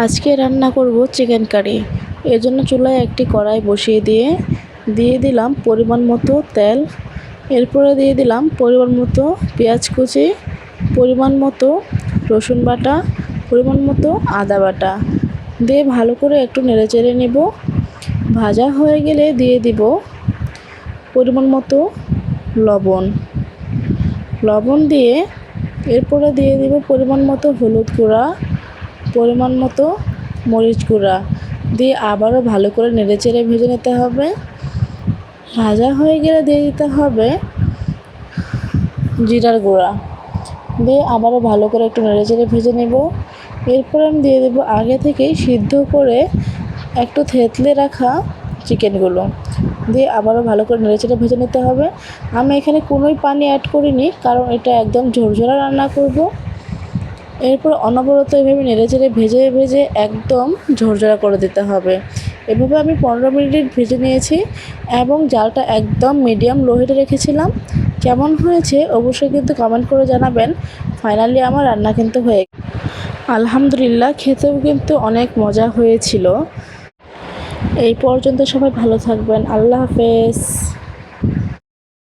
আজকে রান্না করব চিকেন কারি। এর জন্য চুলায় একটি কড়াই বসিয়ে দিয়ে দিলাম পরিমাণ মতো তেল। এরপরে দিয়ে দিলাম পরিমাণ মতো পেঁয়াজ কুচি, পরিমাণ মতো রসুন বাটা, পরিমাণ মতো আদা বাটা দিয়ে ভালো করে একটু নেড়েচেড়ে নেব। ভাজা হয়ে গেলে দিয়ে দিব পরিমাণ মতো লবণ দিয়ে এরপরে দিয়ে দিব পরিমাণ মতো হলুদ গুঁড়া, পরিমাণ মতো মরিচ গুঁড়া দিয়ে আবারও ভালো করে নেড়েচেড়ে ভেজে নিতে হবে। ভাজা হয়ে গেলে দিয়ে দিতে হবে জিরার গুঁড়া দিয়ে আবারও ভালো করে একটু নেড়েচেড়ে ভেজে নেব। এরপর আমি দিয়ে দেব আগে থেকেই সিদ্ধ করে একটু থেতলে রাখা চিকেনগুলো দিয়ে আবারও ভালো করে নেড়েচেড়ে ভেজে নিতে হবে। আমি এখানে কোনোই পানি অ্যাড করিনি, কারণ এটা একদম ঝরঝরা রান্না করব। এরপর অনবরত এভাবে নেড়েচেড়ে ভেজে একদম ঝরঝরা করে দিতে হবে। এভাবে আমি 15 মিনিট ভেজে নিয়েছি এবং জালটা একদম মিডিয়াম লো হিটে রেখেছিলাম। কেমন হয়েছে অবশ্যই কিন্তু কমেন্ট করে জানাবেন। ফাইনালি আমার রান্না কিন্তু হয়ে গেছে। আলহামদুলিল্লাহ, খেতেও কিন্তু অনেক মজা হয়েছিল। এই পর্যন্ত সবাই ভালো থাকবেন। আল্লাহ হাফেজ।